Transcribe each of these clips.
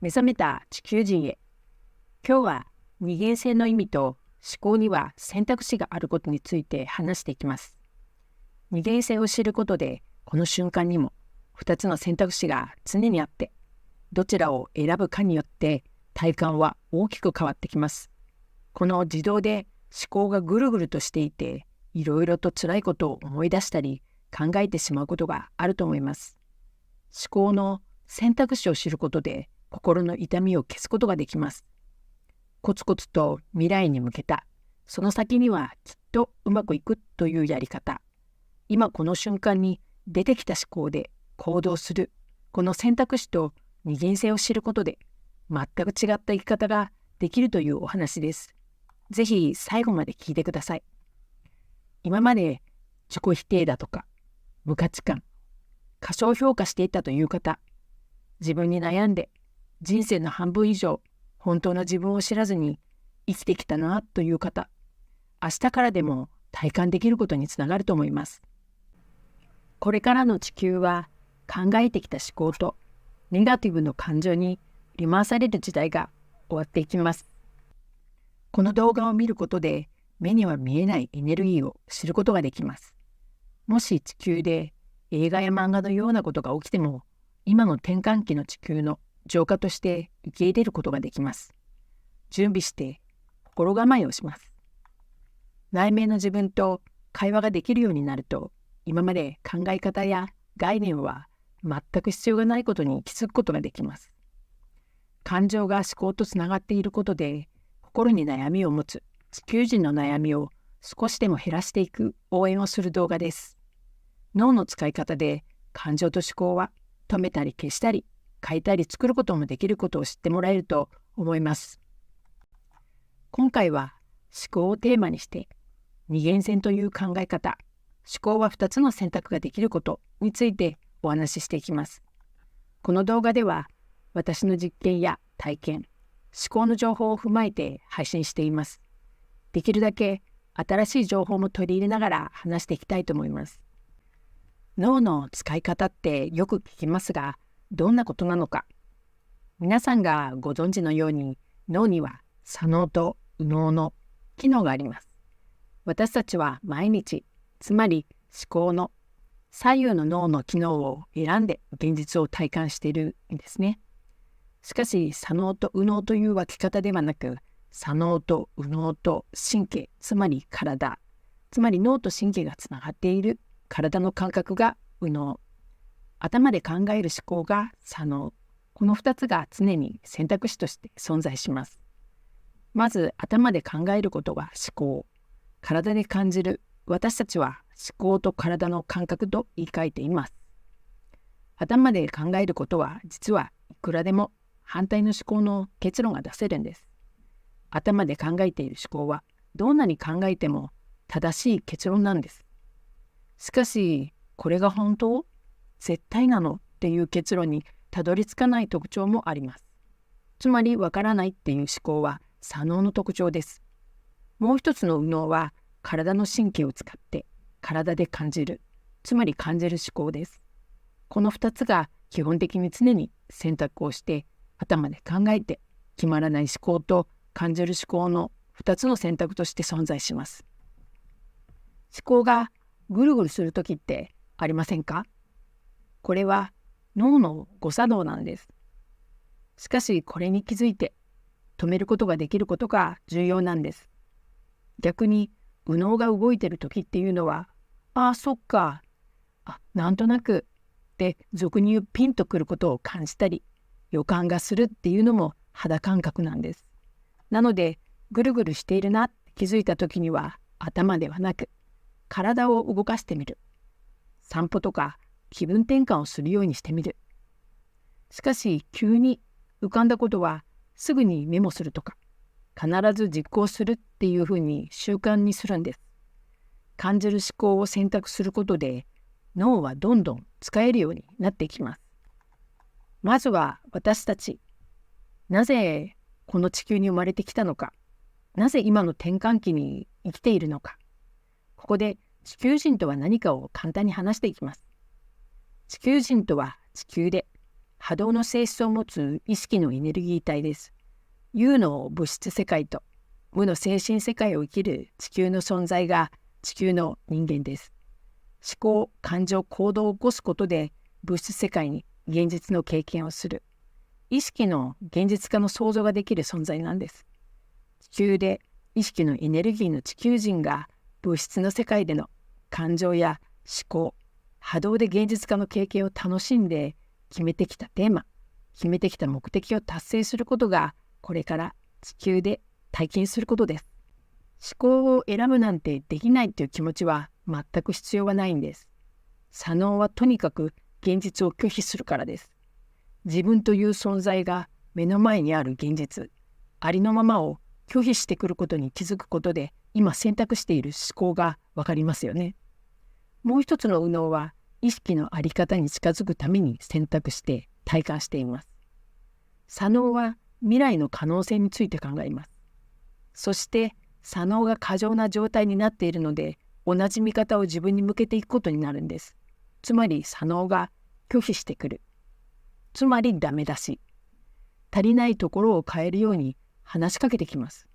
目覚めた地球人へ。今日は二元性の意味と思考には選択肢があることについて話していきます。二元性を知ることで、この瞬間にも2つの選択肢が常にあって、どちらを選ぶかによって体感は大きく変わってきます。この自動で思考がぐるぐるとしていて、いろいろと辛いことを思い出したり考えてしまうことがあると思います。思考の選択肢を知ることで心の痛みを消すことができます。コツコツと未来に向けた、その先にはきっとうまくいくというやり方。今この瞬間に出てきた思考で行動する、この選択肢と二元性を知ることで全く違った生き方ができるというお話です。ぜひ最後まで聞いてください。今まで自己否定だとか無価値観、過小評価していたという方、自分に悩んで人生の半分以上本当の自分を知らずに生きてきたなという方、明日からでも体感できることにつながると思います。これからの地球は考えてきた思考とネガティブの感情に振り回される時代が終わっていきます。この動画を見ることで目には見えないエネルギーを知ることができます。もし地球で映画や漫画のようなことが起きても、今の転換期の地球の浄化として受け入れることができます。準備して心構えをします。内面の自分と会話ができるようになると、今まで考え方や概念は全く必要がないことに気づくことができます。感情が思考とつながっていることで、心に悩みを持つ地球人の悩みを少しでも減らしていく応援をする動画です。脳の使い方で感情と思考は止めたり消したり変えたり作ることもできることを知ってもらえると思います。今回は思考をテーマにして二元性という考え方、思考は2つの選択ができることについてお話ししていきます。この動画では私の実験や体験、思考の情報を踏まえて配信しています。できるだけ新しい情報も取り入れながら話していきたいと思います。脳の使い方ってよく聞きますが、どんなことなのか。皆さんがご存知のように、脳には左脳と右脳の機能があります。私たちは毎日、つまり思考の左右の脳の機能を選んで現実を体感しているんですね。しかし左脳と右脳という分け方ではなく、左脳と右脳と神経、つまり体、つまり脳と神経がつながっている体の感覚が右脳、頭で考える思考が左脳、この2つが常に選択肢として存在します。まず頭で考えることは思考、体で感じる、私たちは思考と体の感覚と言い換えています。頭で考えることは実はいくらでも反対の思考の結論が出せるんです。頭で考えている思考はどんなに考えても正しい結論なんです。しかしこれが本当？絶対なのっていう結論にたどり着かない特徴もあります。つまりわからないっていう思考は左脳の特徴です。もう一つの右脳は体の神経を使って体で感じる、つまり感じる思考です。この2つが基本的に常に選択をして頭で考えて決まらない思考と感じる思考の2つの選択として存在します。思考がぐるぐるするときってありませんか？これは脳の誤作動なんです。しかしこれに気づいて止めることができることが重要なんです。逆に右脳が動いているときっていうのは、そっか、なんとなくで俗に言うピンとくることを感じたり予感がするっていうのも肌感覚なんです。なのでぐるぐるしているなって気づいたときには頭ではなく体を動かしてみる。散歩とか気分転換をするようにしてみる。しかし急に浮かんだことはすぐにメモするとか必ず実行するっていうふうに習慣にするんです。感じる思考を選択することで脳はどんどん使えるようになっていきます。まずは私たち、なぜこの地球に生まれてきたのか、なぜ今の転換期に生きているのか、ここで地球人とは何かを簡単に話していきます。地球人とは地球で波動の性質を持つ意識のエネルギー体です。有の物質世界と無の精神世界を生きる地球の存在が地球の人間です。思考、感情、行動を起こすことで物質世界に現実の経験をする。意識の現実化の想像ができる存在なんです。地球で意識のエネルギーの地球人が物質の世界での感情や思考、波動で現実化の経験を楽しんで決めてきたテーマ、決めてきた目的を達成することがこれから地球で体験することです。思考を選ぶなんてできないという気持ちは全く必要はないんです。左脳はとにかく現実を拒否するからです。自分という存在が目の前にある現実、ありのままを拒否してくることに気づくことで、今選択している思考がわかりますよね。もう一つの右脳は意識のあり方に近づくために選択して体感しています。左脳は未来の可能性について考えます。そして左脳が過剰な状態になっているので、同じ見方を自分に向けていくことになるんです。つまり左脳が拒否してくる。つまりダメ出し。足りないところを変えるように話しかけてきます。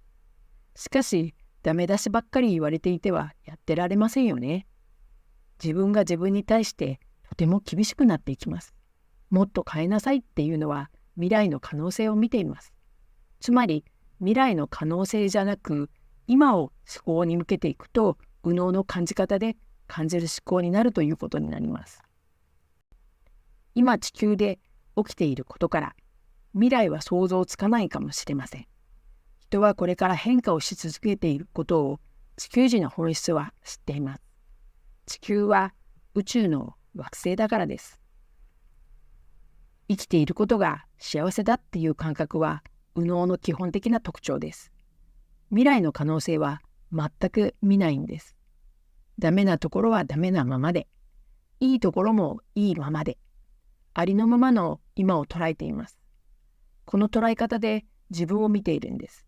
しかし、ダメ出しばっかり言われていてはやってられませんよね。自分が自分に対してとても厳しくなっていきます。もっと変えなさいっていうのは未来の可能性を見ています。つまり、未来の可能性じゃなく、今を思考に向けていくと、右脳の感じ方で感じる思考になるということになります。今地球で起きていることから、未来は想像つかないかもしれません。人はこれから変化をし続けていることを地球人の本質は知っています。地球は宇宙の惑星だからです。生きていることが幸せだっていう感覚は右脳の基本的な特徴です。未来の可能性は全く見ないんです。ダメなところはダメなままで、いいところもいいままで、ありのままの今を捉えています。この捉え方で自分を見ているんです。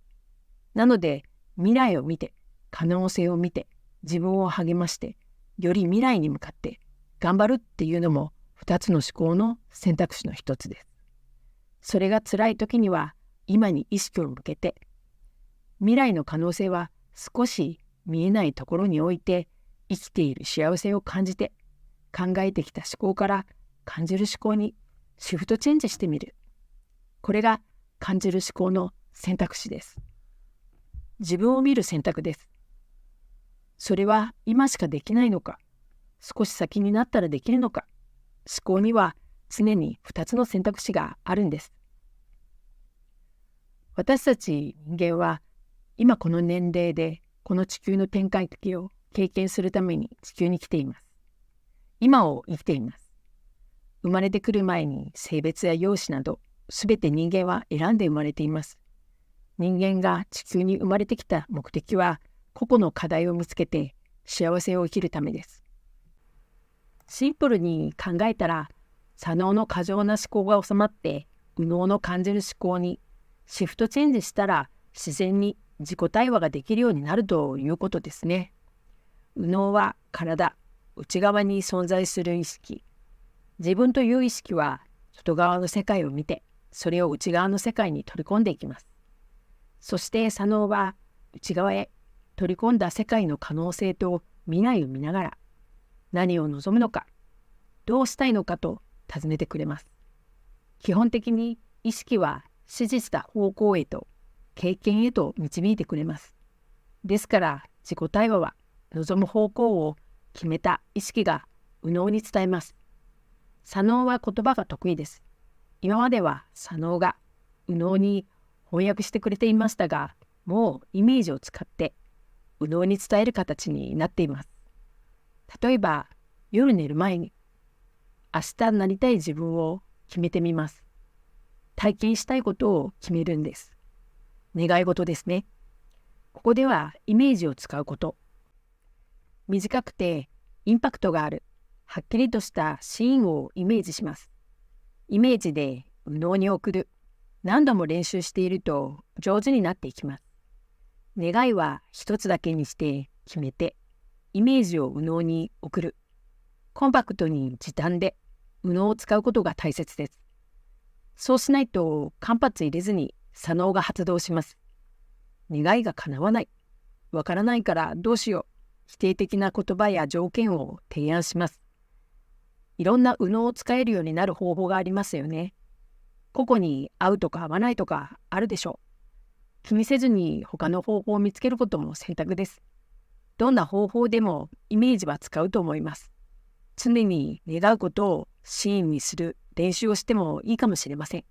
なので、未来を見て、可能性を見て、自分を励まして、より未来に向かって頑張るっていうのも2つの思考の選択肢の一つです。それが辛い時には今に意識を向けて、未来の可能性は少し見えないところに置いて、生きている幸せを感じて、考えてきた思考から感じる思考にシフトチェンジしてみる。これが感じる思考の選択肢です。自分を見る選択です。それは今しかできないのか、少し先になったらできるのか、思考には常に2つの選択肢があるんです。私たち人間は今この年齢でこの地球の転換期を経験するために地球に来ています。今を生きています。生まれてくる前に性別や容姿などすべて人間は選んで生まれています。人間が地球に生まれてきた目的は個々の課題を見つけて幸せを生きるためです。シンプルに考えたら、左脳の過剰な思考が収まって右脳の感じる思考にシフトチェンジしたら自然に自己対話ができるようになるということですね。右脳は体、内側に存在する意識。自分という意識は外側の世界を見て、それを内側の世界に取り込んでいきます。そして左脳は内側へ取り込んだ世界の可能性と未来を見ながら、何を望むのか、どうしたいのかと尋ねてくれます。基本的に意識は指示した方向へと経験へと導いてくれます。ですから自己対話は望む方向を決めた意識が右脳に伝えます。左脳は言葉が得意です。今までは左脳が右脳に翻訳してくれていましたが、もうイメージを使って右脳に伝える形になっています。例えば夜寝る前に明日なりたい自分を決めてみます。体験したいことを決めるんです。願い事ですね。ここではイメージを使うこと。短くてインパクトがある、はっきりとしたシーンをイメージします。イメージで右脳に送る。何度も練習していると上手になっていきます。願いは一つだけにして決めて、イメージを右脳に送る。コンパクトに時短で右脳を使うことが大切です。そうしないと間髪入れずに左脳が発動します。願いが叶わない。わからないからどうしよう。否定的な言葉や条件を提案します。いろんな右脳を使えるようになる方法がありますよね。個々に合うとか合わないとかあるでしょう。気にせずに他の方法を見つけることも選択です。どんな方法でもイメージは使うと思います。常に願うことをシーンにする練習をしてもいいかもしれません。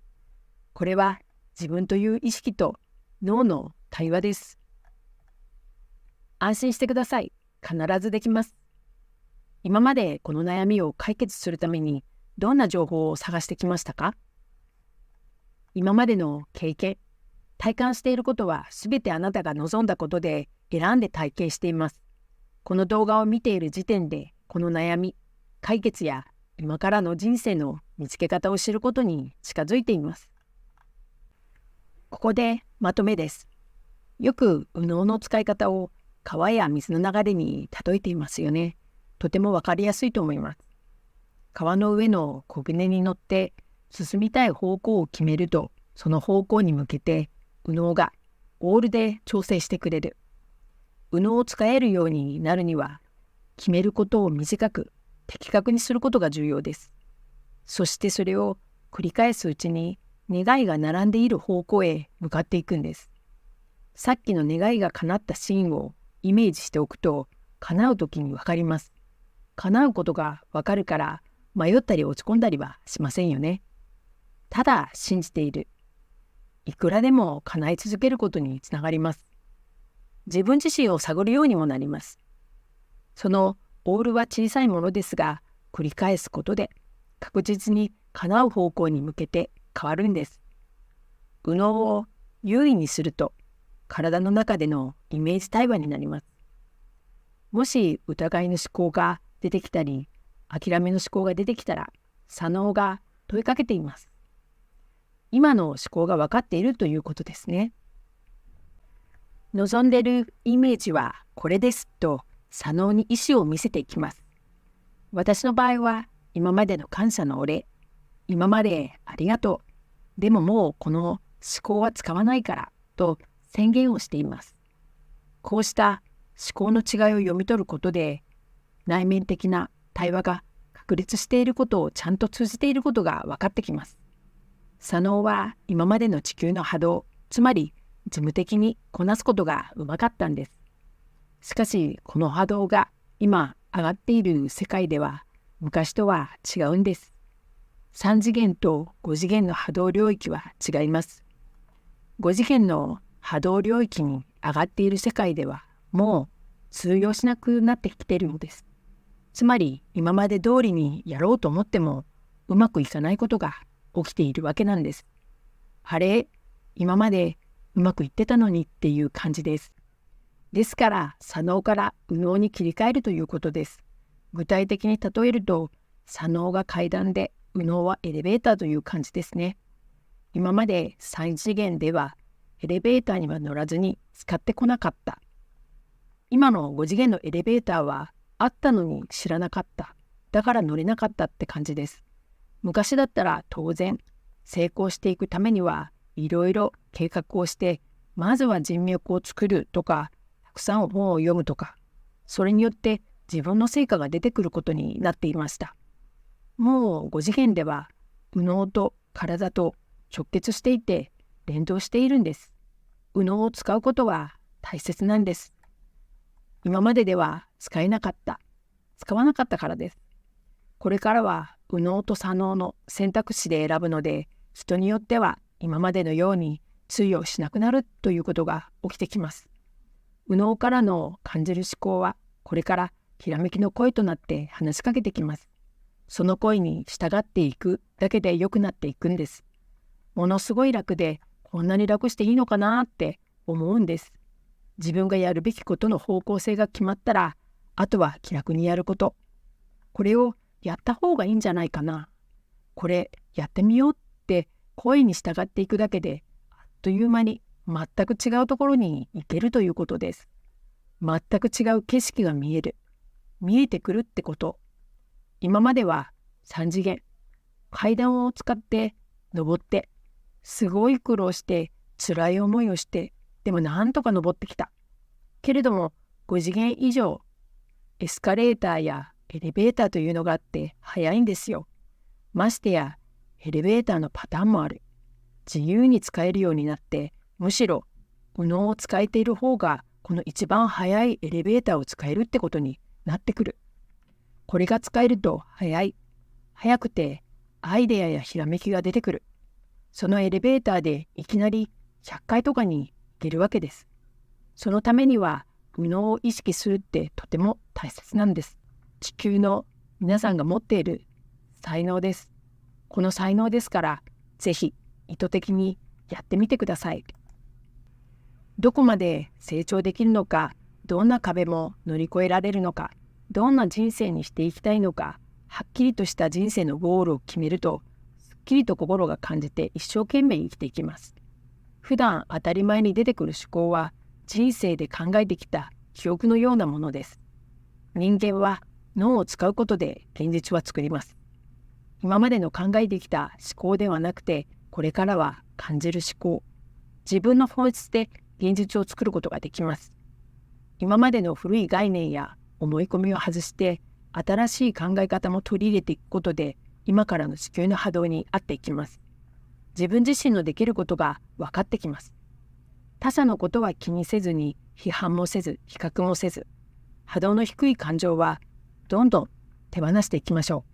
これは自分という意識と脳の対話です。安心してください。必ずできます。今までこの悩みを解決するためにどんな情報を探してきましたか？今までの経験、体感していることはすべてあなたが望んだことで選んで体験しています。この動画を見ている時点でこの悩み、解決や今からの人生の見つけ方を知ることに近づいています。ここでまとめです。よく右脳の使い方を川や水の流れに例えていますよね。とてもわかりやすいと思います。川の上の小舟に乗って進みたい方向を決めると、その方向に向けて右脳がオールで調整してくれる。右脳を使えるようになるには、決めることを短く的確にすることが重要です。そしてそれを繰り返すうちに願いが並んでいる方向へ向かっていくんです。さっきの願いが叶ったシーンをイメージしておくと、叶う時にわかります。叶うことがわかるから迷ったり落ち込んだりはしませんよね。ただ信じている。いくらでも叶え続けることにつながります。自分自身を探るようにもなります。そのオールは小さいものですが、繰り返すことで確実に叶う方向に向けて変わるんです。右脳を優位にすると、体の中でのイメージ対話になります。もし疑いの思考が出てきたり、諦めの思考が出てきたら、左脳が問いかけています。今の思考が分かっているということですね。望んでいるイメージはこれですと、左脳に意思を見せていきます。私の場合は、今までの感謝のお礼、今までありがとう、でももうこの思考は使わないからと宣言をしています。こうした思考の違いを読み取ることで、内面的な対話が確立していることをちゃんと通じていることが分かってきます。左脳は今までの地球の波動、つまり事務的にこなすことがうまかったんです。しかし、この波動が今上がっている世界では昔とは違うんです。3次元と5次元の波動領域は違います。5次元の波動領域に上がっている世界ではもう通用しなくなってきているのです。つまり今まで通りにやろうと思ってもうまくいかないことが起きているわけなんです。あれ、今までうまくいってたのにっていう感じです。ですから左脳から右脳に切り替えるということです。具体的に例えると、左脳が階段で右脳はエレベーターという感じですね。今まで3次元ではエレベーターには乗らずに使ってこなかった。今の5次元のエレベーターはあったのに知らなかった。だから乗れなかったって感じです。昔だったら当然成功していくためにはいろいろ計画をして、まずは人脈を作るとか、たくさん本を読むとか、それによって自分の成果が出てくることになっていました。もう5次元では右脳と体と直結していて連動しているんです。右脳を使うことは大切なんです。今まででは使えなかった、使わなかったからです。これからは右脳と左脳の選択肢で選ぶので、人によっては今までのように通用しなくなるということが起きてきます。右脳からの感じる思考はこれからひらめきの声となって話しかけてきます。その声に従っていくだけで良くなっていくんです。ものすごい楽で、こんなに楽していいのかなって思うんです。自分がやるべきことの方向性が決まったら、あとは気楽にやること。これをやった方がいいんじゃないかな。これやってみようって声に従っていくだけで、あっという間に全く違うところに行けるということです。全く違う景色が見える。見えてくるってこと。今までは3次元、階段を使って登って、すごい苦労して、辛い思いをして、でもなんとか登ってきた。けれども、5次元以上、エスカレーターやエレベーターというのがあって早いんですよ。ましてや、エレベーターのパターンもある。自由に使えるようになって、むしろ、右脳を使えている方が、この一番早いエレベーターを使えるってことになってくる。これが使えると早くてアイデアやひらめきが出てくる。そのエレベーターでいきなり100階とかに行けるわけです。そのためには右脳を意識するってとても大切なんです。地球の皆さんが持っている才能です。この才能ですから、ぜひ意図的にやってみてください。どこまで成長できるのか、どんな壁も乗り越えられるのか、どんな人生にしていきたいのか、はっきりとした人生のゴールを決めると、すっきりと心が感じて一生懸命生きていきます。普段当たり前に出てくる思考は、人生で考えてきた記憶のようなものです。人間は脳を使うことで現実は作ります。今までの考えてきた思考ではなくて、これからは感じる思考。自分の本質で現実を作ることができます。今までの古い概念や思い込みを外して、新しい考え方も取り入れていくことで、今からの地球の波動に合っていきます。自分自身のできることが分かってきます。他者のことは気にせずに、批判もせず、比較もせず、波動の低い感情はどんどん手放していきましょ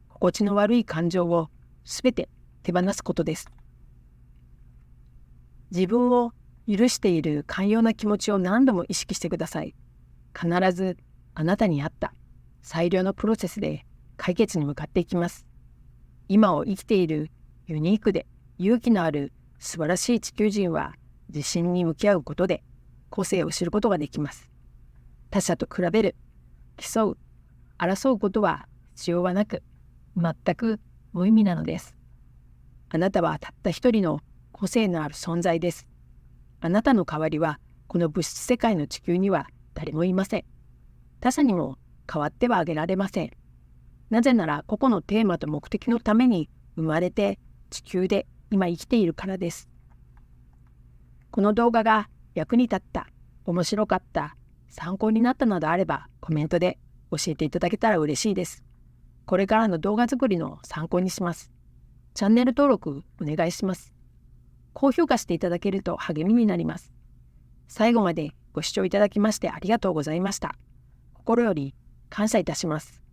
う。心地の悪い感情をすべて手放すことです。自分を許している寛容な気持ちを何度も意識してください。必ずあなたに合った最良のプロセスで解決に向かっていきます。今を生きているユニークで勇気のある素晴らしい地球人は、自信に向き合うことで個性を知ることができます。他者と比べる、競う、争うことは必要はなく、全く無意味なのです。あなたはたった一人の個性のある存在です。あなたの代わりはこの物質世界の地球には誰もいません。他者にも代わってはあげられません。なぜなら個々のテーマと目的のために生まれて地球で今生きているからです。この動画が役に立った、面白かった、参考になったのであればコメントで教えていただけたら嬉しいです。これからの動画作りの参考にします。チャンネル登録お願いします。高評価していただけると励みになります。最後までご視聴いただきましてありがとうございました。心より感謝いたします。